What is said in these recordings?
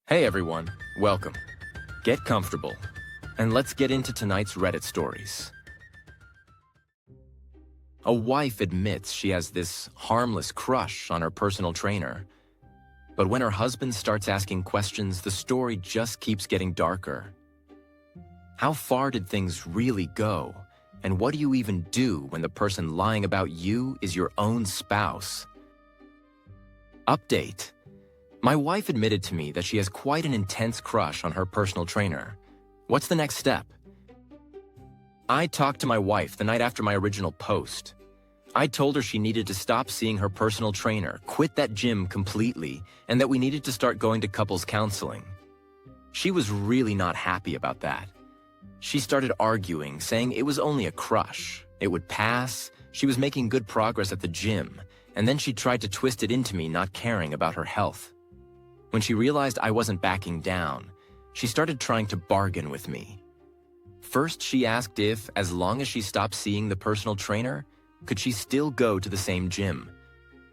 Hey everyone, welcome. Get comfortable, and let's get into tonight's Reddit stories. A wife admits she has this harmless crush on her personal trainer. But when her husband starts asking questions, the story just keeps getting darker. How far did things really go? And what do you even do when the person lying about you is your own spouse? Update. My wife admitted to me that she has quite an intense crush on her personal trainer. What's the next step? I talked to my wife the night after my original post. I told her she needed to stop seeing her personal trainer, quit that gym completely, and that we needed to start going to couples counseling. She was really not happy about that. She started arguing, saying it was only a crush. It would pass, she was making good progress at the gym, and then she tried to twist it into me not caring about her health. When she realized I wasn't backing down, she started trying to bargain with me. First, she asked if, as long as she stopped seeing the personal trainer, could she still go to the same gym.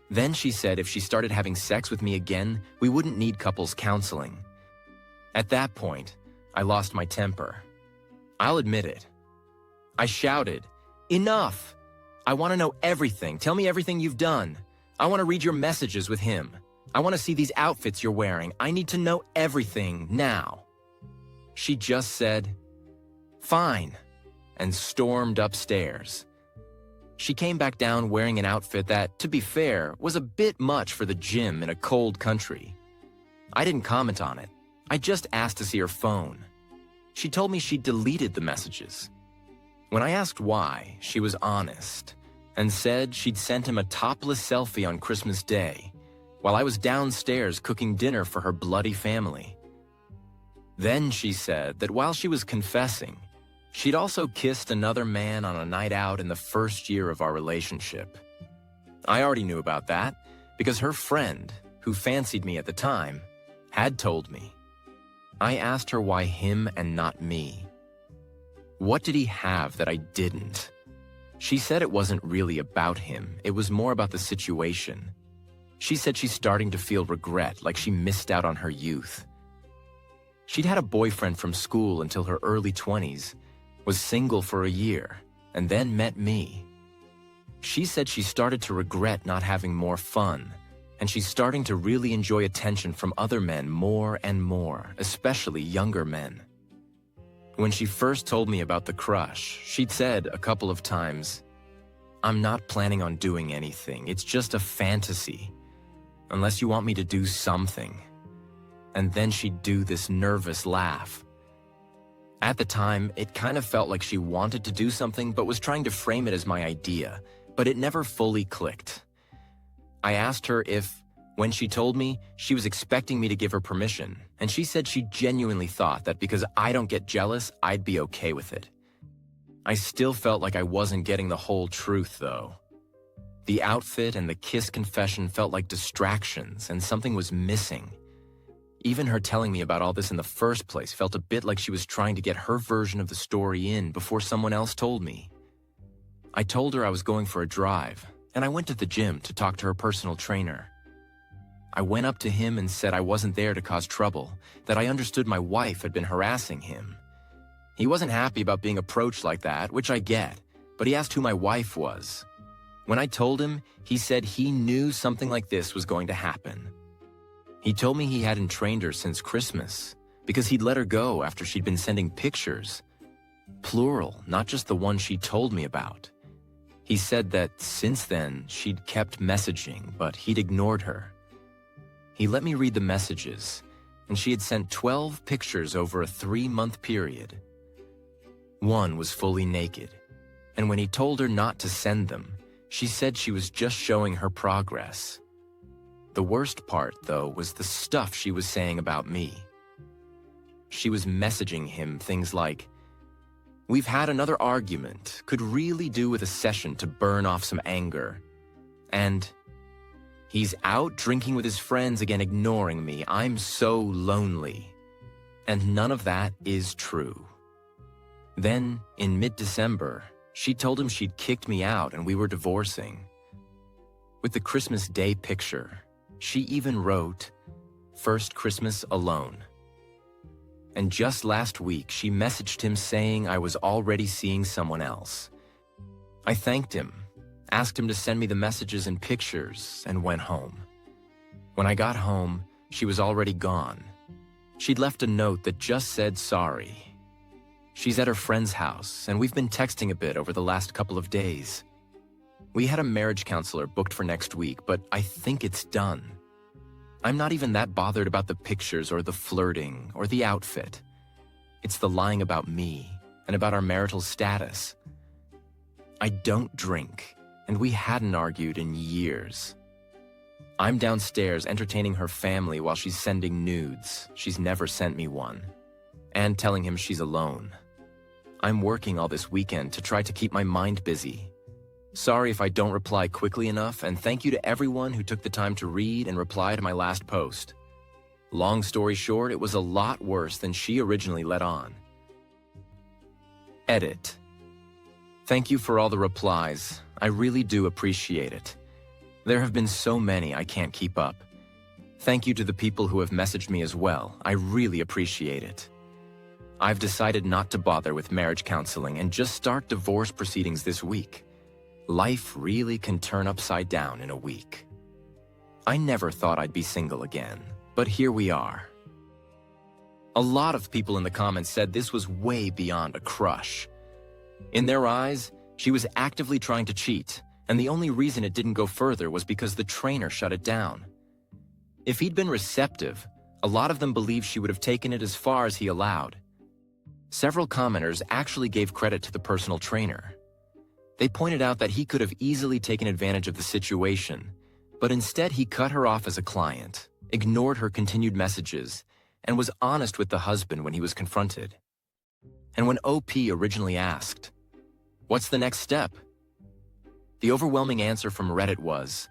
Then she said if she started having sex with me again, we wouldn't need couples counseling. At that point, I lost my temper. I'll admit it. I shouted, "Enough! I want to know everything. Tell me everything you've done. I want to read your messages with him. I want to see these outfits you're wearing. I need to know everything now." She just said, "Fine," and stormed upstairs. She came back down wearing an outfit that, to be fair, was a bit much for the gym in a cold country. I didn't comment on it. I just asked to see her phone. She told me she deleted the messages. When I asked why, she was honest and said she'd sent him a topless selfie on Christmas Day while I was downstairs cooking dinner for her bloody family. Then she said that while she was confessing, she'd also kissed another man on a night out in the first year of our relationship. I already knew about that because her friend, who fancied me at the time, had told me. I asked her why him and not me. What did he have that I didn't? She said it wasn't really about him, it was more about the situation. She said she's starting to feel regret, like she missed out on her youth. She'd had a boyfriend from school until her early 20s, was single for a year, and then met me. She said she started to regret not having more fun, and she's starting to really enjoy attention from other men more and more, especially younger men. When she first told me about the crush, she'd said a couple of times, "I'm not planning on doing anything, it's just a fantasy. Unless you want me to do something." And then she'd do this nervous laugh. At the time, it kind of felt like she wanted to do something but was trying to frame it as my idea, but it never fully clicked. I asked her if, when she told me, she was expecting me to give her permission, and she said she genuinely thought that because I don't get jealous, I'd be okay with it. I still felt like I wasn't getting the whole truth, though. The outfit and the kiss confession felt like distractions, and something was missing. Even her telling me about all this in the first place felt a bit like she was trying to get her version of the story in before someone else told me. I told her I was going for a drive, and I went to the gym to talk to her personal trainer. I went up to him and said I wasn't there to cause trouble, that I understood my wife had been harassing him. He wasn't happy about being approached like that, which I get, but he asked who my wife was. When I told him, he said he knew something like this was going to happen. He told me he hadn't trained her since Christmas because he'd let her go after she'd been sending pictures. Plural, not just the one she told me about. He said that since then, she'd kept messaging, but he'd ignored her. He let me read the messages, and she had sent 12 pictures over a 3-month period. One was fully naked, and when he told her not to send them, she said she was just showing her progress. The worst part, though, was the stuff she was saying about me. She was messaging him things like, "We've had another argument, could really do with a session to burn off some anger." And, "He's out drinking with his friends again, ignoring me. I'm so lonely." And none of that is true. Then, in mid-December, she told him she'd kicked me out and we were divorcing. With the Christmas Day picture, she even wrote, First Christmas alone. And just last week, she messaged him saying I was already seeing someone else. I thanked him, asked him to send me the messages and pictures, and went home. When I got home, she was already gone. She'd left a note that just said sorry. She's at her friend's house, and we've been texting a bit over the last couple of days. We had a marriage counselor booked for next week, but I think it's done. I'm not even that bothered about the pictures or the flirting or the outfit. It's the lying about me and about our marital status. I don't drink, and we hadn't argued in years. I'm downstairs entertaining her family while she's sending nudes. She's never sent me one. And telling him she's alone. I'm working all this weekend to try to keep my mind busy. Sorry if I don't reply quickly enough, and thank you to everyone who took the time to read and reply to my last post. Long story short, it was a lot worse than she originally let on. Edit. Thank you for all the replies. I really do appreciate it. There have been so many I can't keep up. Thank you to the people who have messaged me as well. I really appreciate it. I've decided not to bother with marriage counseling and just start divorce proceedings this week. Life really can turn upside down in a week. I never thought I'd be single again, but here we are. A lot of people in the comments said this was way beyond a crush. In their eyes, she was actively trying to cheat, and the only reason it didn't go further was because the trainer shut it down. If he'd been receptive, a lot of them believed she would have taken it as far as he allowed. Several commenters actually gave credit to the personal trainer. They pointed out that he could have easily taken advantage of the situation, but instead he cut her off as a client, ignored her continued messages, and was honest with the husband when he was confronted. And when OP originally asked, "What's the next step?" the overwhelming answer from Reddit was,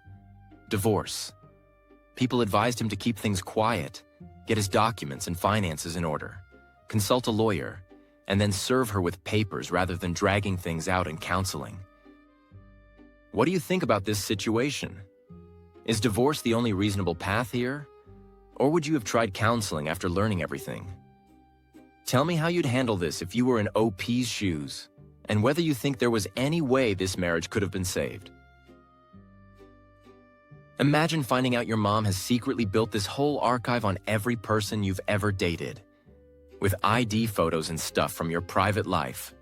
divorce. People advised him to keep things quiet, get his documents and finances in order, consult a lawyer, and then serve her with papers rather than dragging things out in counseling. What do you think about this situation? Is divorce the only reasonable path here? Or would you have tried counseling after learning everything? Tell me how you'd handle this if you were in OP's shoes, and whether you think there was any way this marriage could have been saved. Imagine finding out your mom has secretly built this whole archive on every person you've ever dated, with ID photos and stuff from your private life.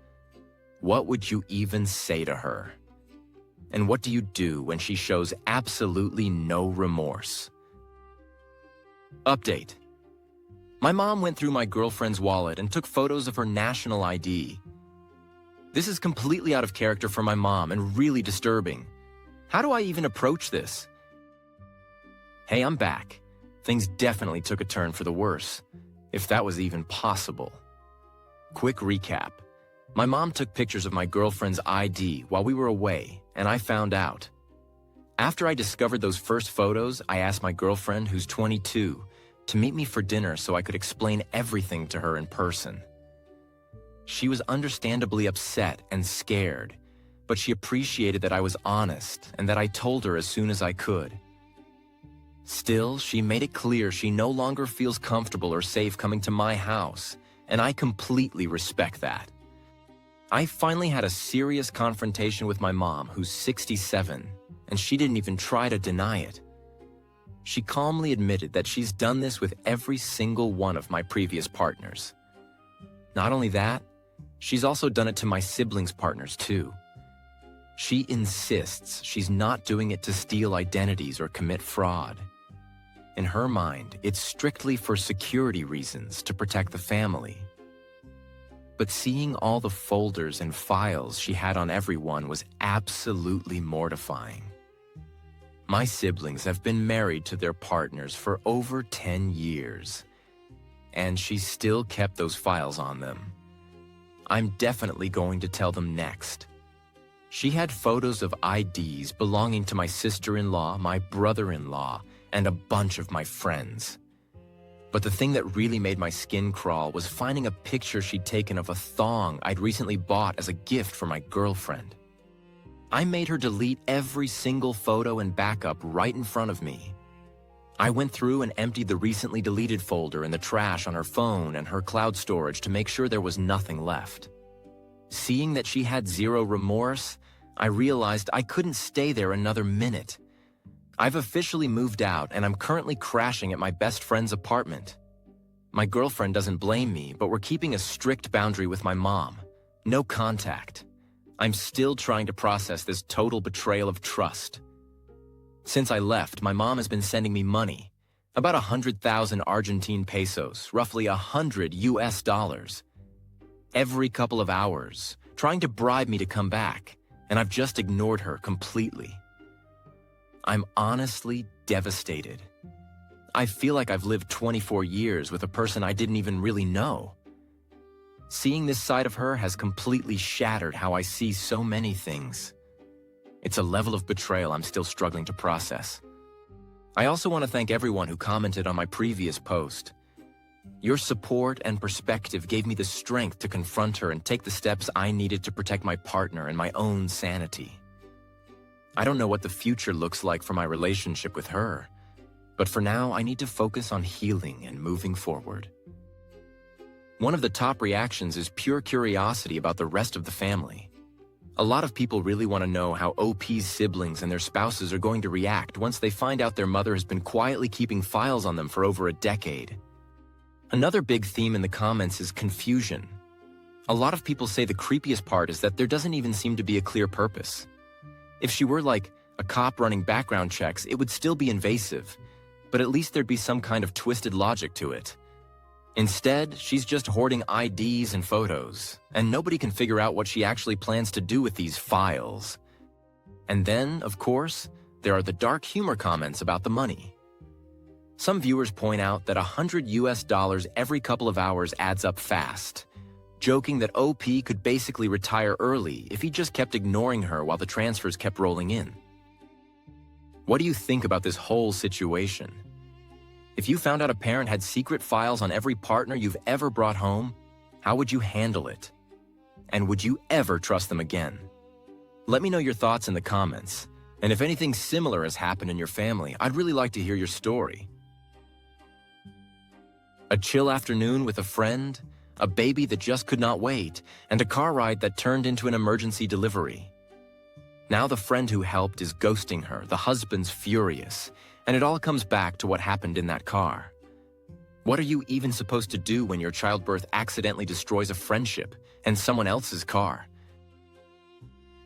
What would you even say to her? And what do you do when she shows absolutely no remorse? Update. My mom went through my girlfriend's wallet and took photos of her national ID. This is completely out of character for my mom and really disturbing. How do I even approach this? Hey, I'm back. Things definitely took a turn for the worse, if that was even possible. Quick recap. My mom took pictures of my girlfriend's ID while we were away, and I found out. After I discovered those first photos, I asked my girlfriend, who's 22, to meet me for dinner so I could explain everything to her in person. She was understandably upset and scared, but she appreciated that I was honest and that I told her as soon as I could. Still, she made it clear she no longer feels comfortable or safe coming to my house, and I completely respect that. I finally had a serious confrontation with my mom, who's 67, and she didn't even try to deny it. She calmly admitted that she's done this with every single one of my previous partners. Not only that, she's also done it to my siblings' partners too. She insists she's not doing it to steal identities or commit fraud. In her mind, it's strictly for security reasons to protect the family. But seeing all the folders and files she had on everyone was absolutely mortifying. My siblings have been married to their partners for over 10 years, and she still kept those files on them. I'm definitely going to tell them next. She had photos of IDs belonging to my sister-in-law, my brother-in-law, and a bunch of my friends. But the thing that really made my skin crawl was finding a picture she'd taken of a thong I'd recently bought as a gift for my girlfriend. I made her delete every single photo and backup right in front of me. I went through and emptied the recently deleted folder and the trash on her phone and her cloud storage to make sure there was nothing left. Seeing that she had zero remorse, I realized I couldn't stay there another minute. I've officially moved out and I'm currently crashing at my best friend's apartment. My girlfriend doesn't blame me, but we're keeping a strict boundary with my mom. No contact. I'm still trying to process this total betrayal of trust. Since I left, my mom has been sending me money, about 100,000 Argentine pesos, roughly $100 every couple of hours, trying to bribe me to come back, and I've just ignored her completely. I'm honestly devastated. I feel like I've lived 24 years with a person I didn't even really know. Seeing this side of her has completely shattered how I see so many things. It's a level of betrayal I'm still struggling to process. I also want to thank everyone who commented on my previous post. Your support and perspective gave me the strength to confront her and take the steps I needed to protect my partner and my own sanity. I don't know what the future looks like for my relationship with her, but for now I need to focus on healing and moving forward. One of the top reactions is pure curiosity about the rest of the family. A lot of people really want to know how OP's siblings and their spouses are going to react once they find out their mother has been quietly keeping files on them for over a decade. Another big theme in the comments is confusion. A lot of people say the creepiest part is that there doesn't even seem to be a clear purpose. If she were like a cop running background checks, it would still be invasive, but at least there'd be some kind of twisted logic to it. Instead, she's just hoarding IDs and photos, and nobody can figure out what she actually plans to do with these files. And then, of course, there are the dark humor comments about the money. Some viewers point out that $100 every couple of hours adds up fast, joking that OP could basically retire early if he just kept ignoring her while the transfers kept rolling in. What do you think about this whole situation? If you found out a parent had secret files on every partner you've ever brought home, how would you handle it? And would you ever trust them again? Let me know your thoughts in the comments, and if anything similar has happened in your family, I'd really like to hear your story. A chill afternoon with a friend, a baby that just could not wait, and a car ride that turned into an emergency delivery. Now the friend who helped is ghosting her, the husband's furious, and it all comes back to what happened in that car. What are you even supposed to do when your childbirth accidentally destroys a friendship and someone else's car?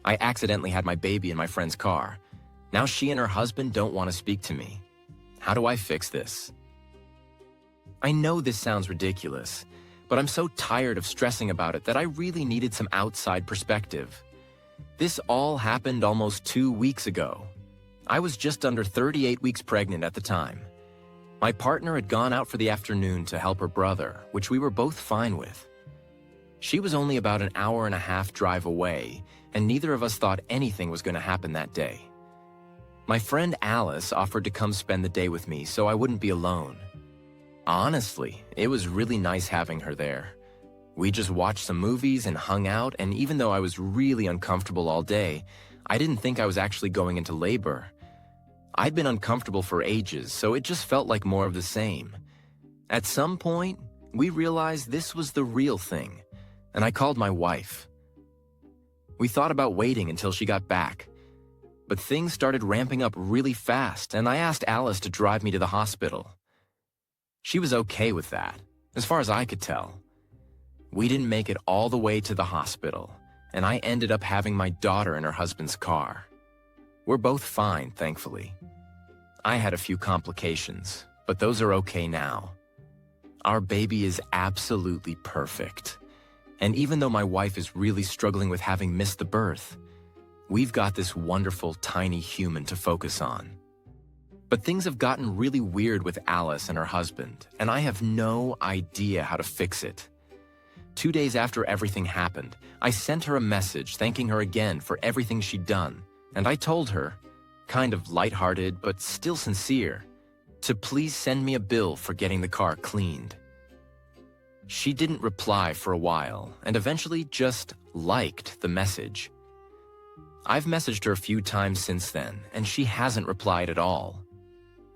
I accidentally had my baby in my friend's car. Now she and her husband don't want to speak to me. How do I fix this? I know this sounds ridiculous, but I'm so tired of stressing about it that I really needed some outside perspective. This all happened almost 2 weeks ago. I was just under 38 weeks pregnant at the time. My partner had gone out for the afternoon to help her brother, which we were both fine with. She was only about an hour and a half drive away, and neither of us thought anything was going to happen that day. My friend Alice offered to come spend the day with me so I wouldn't be alone. Honestly, it was really nice having her there. We just watched some movies and hung out, and even though I was really uncomfortable all day, I didn't think I was actually going into labor. I'd been uncomfortable for ages, so it just felt like more of the same. At some point, we realized this was the real thing, and I called my wife. We thought about waiting until she got back, but things started ramping up really fast, and I asked Alice to drive me to the hospital. She was okay with that, as far as I could tell. We didn't make it all the way to the hospital, and I ended up having my daughter in her husband's car. We're both fine, thankfully. I had a few complications, but those are okay now. Our baby is absolutely perfect. And even though my wife is really struggling with having missed the birth, we've got this wonderful tiny human to focus on. But things have gotten really weird with Alice and her husband, and I have no idea how to fix it. 2 days after everything happened, I sent her a message thanking her again for everything she'd done, and I told her, kind of lighthearted but still sincere, to please send me a bill for getting the car cleaned. She didn't reply for a while, and eventually just liked the message. I've messaged her a few times since then, and she hasn't replied at all.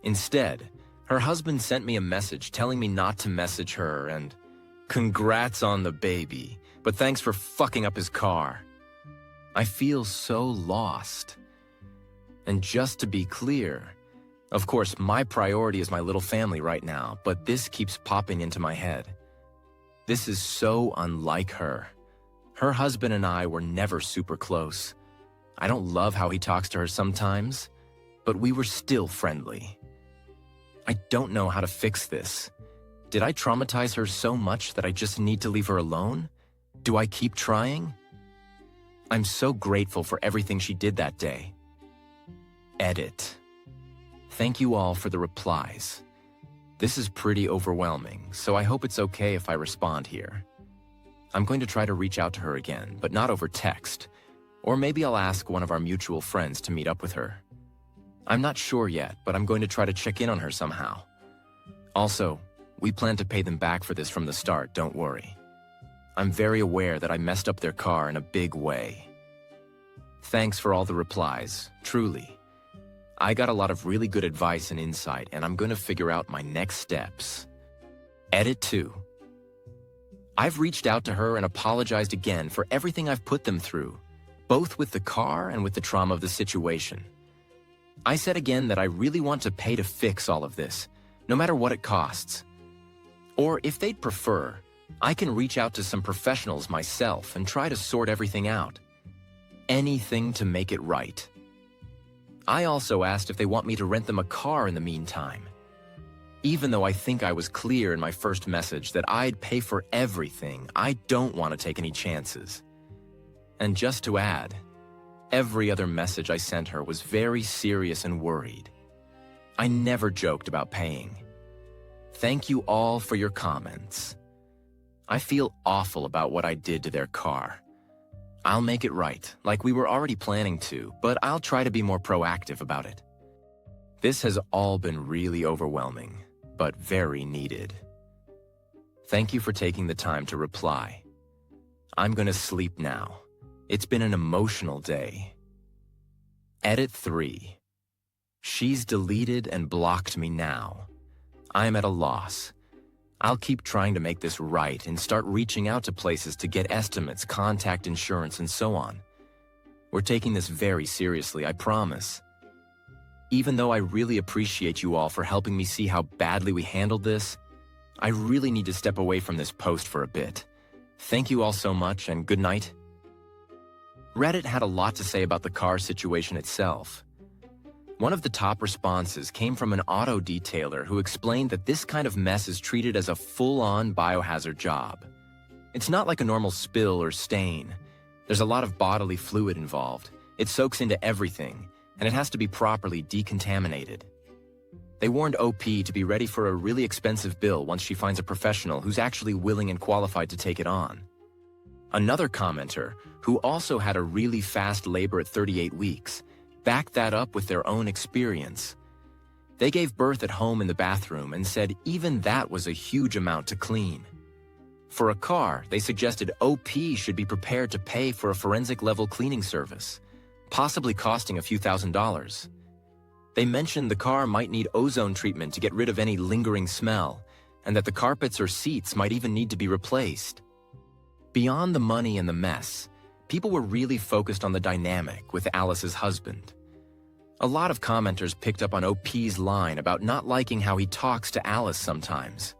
Instead, Her husband sent me a message telling me not to message her and congrats on the baby, but thanks for fucking up his car. I feel so lost. And just to be clear, of course, my priority is my little family right now, but this keeps popping into my head. This is so unlike her. Her husband and I were never super close. I don't love how he talks to her sometimes, but we were still friendly. I don't know how to fix this. Did I traumatize her so much that I just need to leave her alone? Do I keep trying? I'm so grateful for everything she did that day. Edit. Thank you all for the replies. This is pretty overwhelming, so I hope it's okay if I respond here. I'm going to try to reach out to her again, but not over text. Or maybe I'll ask one of our mutual friends to meet up with her. I'm not sure yet, but I'm going to try to check in on her somehow. Also, we plan to pay them back for this from the start, don't worry. I'm very aware that I messed up their car in a big way. Thanks for all the replies, truly. I got a lot of really good advice and insight, and I'm going to figure out my next steps. Edit 2. I've reached out to her and apologized again for everything I've put them through, both with the car and with the trauma of the situation. I said again that I really want to pay to fix all of this, no matter what it costs. Or if they'd prefer, I can reach out to some professionals myself and try to sort everything out. Anything to make it right. I also asked if they want me to rent them a car in the meantime. Even though I think I was clear in my first message that I'd pay for everything, I don't want to take any chances. And just to add, every other message I sent her was very serious and worried. I never joked about paying. Thank you all for your comments. I feel awful about what I did to their car. I'll make it right, like we were already planning to, but I'll try to be more proactive about it. This has all been really overwhelming, but very needed. Thank you for taking the time to reply. I'm gonna sleep now. It's been an emotional day. Edit 3. She's deleted and blocked me now. I'm at a loss. I'll keep trying to make this right and start reaching out to places to get estimates, contact insurance, and so on. We're taking this very seriously, I promise. Even though I really appreciate you all for helping me see how badly we handled this, I really need to step away from this post for a bit. Thank you all so much, and good night. Reddit had a lot to say about the car situation itself. One of the top responses came from an auto detailer who explained that this kind of mess is treated as a full-on biohazard job. It's not like a normal spill or stain. There's a lot of bodily fluid involved. It soaks into everything, and it has to be properly decontaminated. They warned OP to be ready for a really expensive bill once she finds a professional who's actually willing and qualified to take it on. Another commenter, who also had a really fast labor at 38 weeks, backed that up with their own experience. They gave birth at home in the bathroom and said even that was a huge amount to clean. For a car, they suggested OP should be prepared to pay for a forensic-level cleaning service, possibly costing a few $1,000s. They mentioned the car might need ozone treatment to get rid of any lingering smell, and that the carpets or seats might even need to be replaced. Beyond the money and the mess, people were really focused on the dynamic with Alice's husband. A lot of commenters picked up on OP's line about not liking how he talks to Alice sometimes.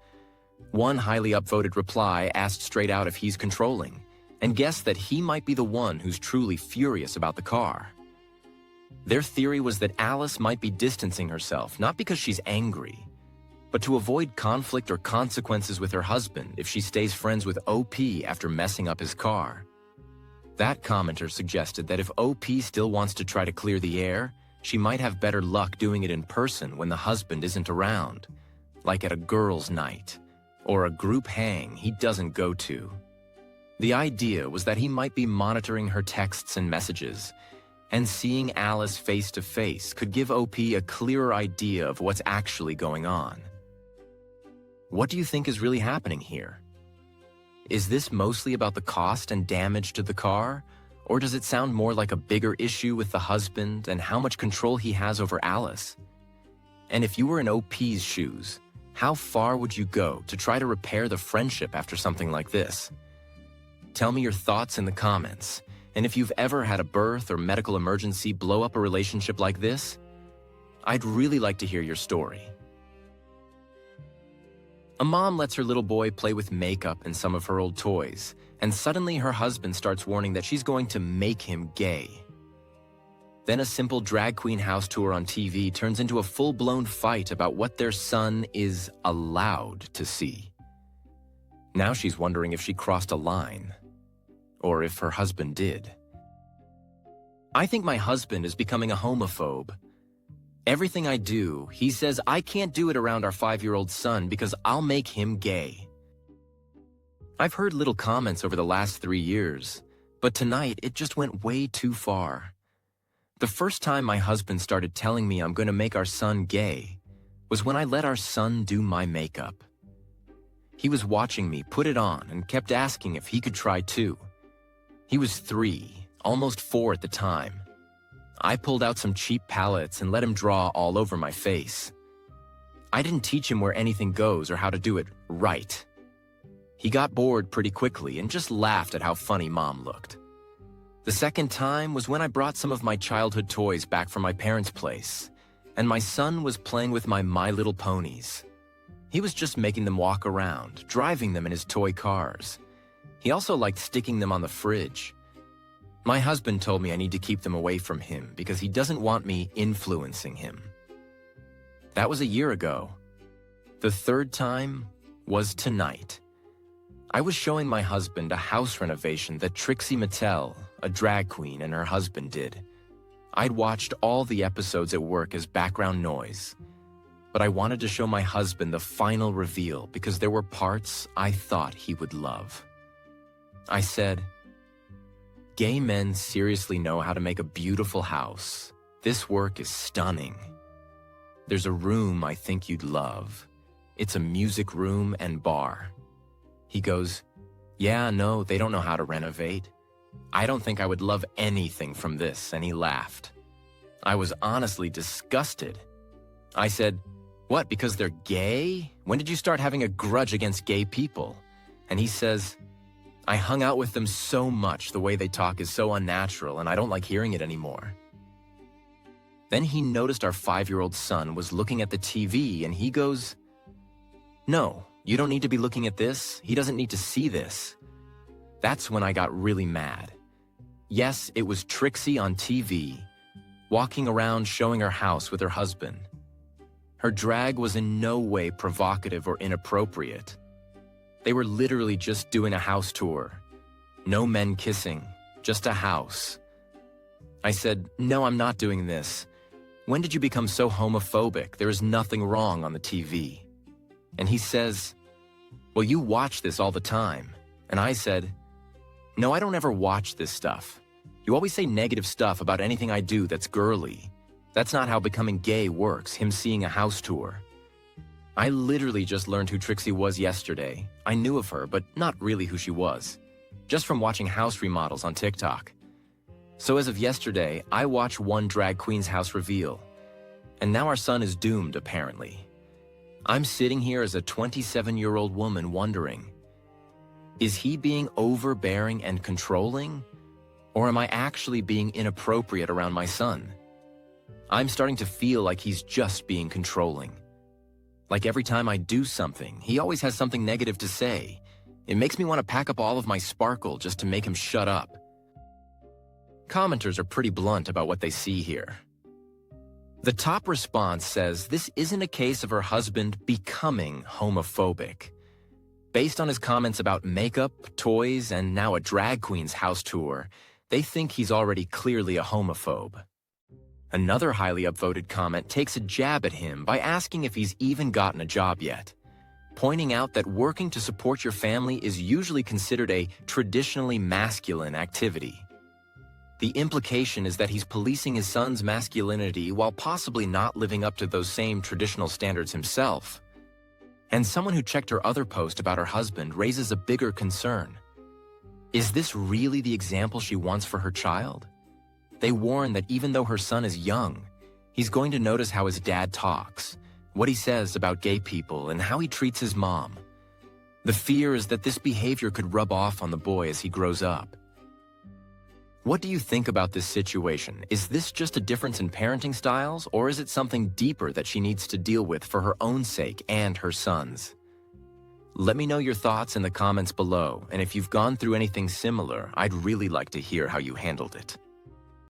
One highly upvoted reply asked straight out if he's controlling, and guessed that he might be the one who's truly furious about the car. Their theory was that Alice might be distancing herself, not because she's angry, but to avoid conflict or consequences with her husband if she stays friends with OP after messing up his car. That commenter suggested that if OP still wants to try to clear the air, she might have better luck doing it in person when the husband isn't around, like at a girls' night, or a group hang he doesn't go to. The idea was that he might be monitoring her texts and messages, and seeing Alice face to face could give OP a clearer idea of what's actually going on. What do you think is really happening here? Is this mostly about the cost and damage to the car, or does it sound more like a bigger issue with the husband and how much control he has over Alice? And if you were in OP's shoes, how far would you go to try to repair the friendship after something like this? Tell me your thoughts in the comments. And if you've ever had a birth or medical emergency blow up a relationship like this, I'd really like to hear your story. A mom lets her little boy play with makeup and some of her old toys, and suddenly her husband starts warning that she's going to make him gay. Then a simple drag queen house tour on TV turns into a full-blown fight about what their son is allowed to see. Now she's wondering if she crossed a line, or if her husband did. I think my husband is becoming a homophobe. Everything I do, he says I can't do it around our 5-year-old son because I'll make him gay. I've heard little comments over the last 3 years, but tonight it just went way too far. The first time my husband started telling me I'm going to make our son gay was when I let our son do my makeup. He was watching me put it on and kept asking if he could try too. He was 3, almost 4 at the time. I pulled out some cheap palettes and let him draw all over my face. I didn't teach him where anything goes or how to do it right. He got bored pretty quickly and just laughed at how funny Mom looked. The second time was when I brought some of my childhood toys back from my parents' place, and my son was playing with my My Little Ponies. He was just making them walk around, driving them in his toy cars. He also liked sticking them on the fridge. My husband told me I need to keep them away from him because he doesn't want me influencing him. That was a year ago. The third time was tonight. I was showing my husband a house renovation that Trixie Mattel, a drag queen, and her husband did. I'd watched all the episodes at work as background noise, but I wanted to show my husband the final reveal because there were parts I thought he would love. I said, "Gay men seriously know how to make a beautiful house. This work is stunning. There's a room I think you'd love. It's a music room and bar." He goes, "Yeah, no, they don't know how to renovate. I don't think I would love anything from this," and he laughed. I was honestly disgusted. I said, "What, because they're gay? When did you start having a grudge against gay people?" And he says, "I hung out with them so much, the way they talk is so unnatural, and I don't like hearing it anymore." Then he noticed our 5-year-old son was looking at the TV, and he goes, "No, you don't need to be looking at this. He doesn't need to see this." That's when I got really mad. Yes, it was Trixie on TV, walking around showing her house with her husband. Her drag was in no way provocative or inappropriate. They were literally just doing a house tour. No men kissing, just a house. I said, "No, I'm not doing this. When did you become so homophobic? There is nothing wrong on the TV." And he says, "Well, you watch this all the time." And I said, "No, I don't ever watch this stuff. You always say negative stuff about anything I do that's girly. That's not how becoming gay works, him seeing a house tour." I literally just learned who Trixie was yesterday. I knew of her, but not really who she was, just from watching house remodels on TikTok. So as of yesterday, I watched one drag queen's house reveal, and now our son is doomed, apparently. I'm sitting here as a 27-year-old woman wondering, is he being overbearing and controlling, or am I actually being inappropriate around my son? I'm starting to feel like he's just being controlling. Like every time I do something, he always has something negative to say. It makes me want to pack up all of my sparkle just to make him shut up. Commenters are pretty blunt about what they see here. The top response says this isn't a case of her husband becoming homophobic. Based on his comments about makeup, toys, and now a drag queen's house tour, they think he's already clearly a homophobe. Another highly upvoted comment takes a jab at him by asking if he's even gotten a job yet, pointing out that working to support your family is usually considered a traditionally masculine activity. The implication is that he's policing his son's masculinity while possibly not living up to those same traditional standards himself. And someone who checked her other post about her husband raises a bigger concern. Is this really the example she wants for her child? They warn that even though her son is young, He's going to notice how his dad talks, what he says about gay people, and how he treats his mom. The fear is that this behavior could rub off on the boy as he grows up. What do you think about this situation? Is this just a difference in parenting styles, or is it something deeper that she needs to deal with for her own sake and her son's? Let me know your thoughts in the comments below, and if you've gone through anything similar, I'd really like to hear how you handled it.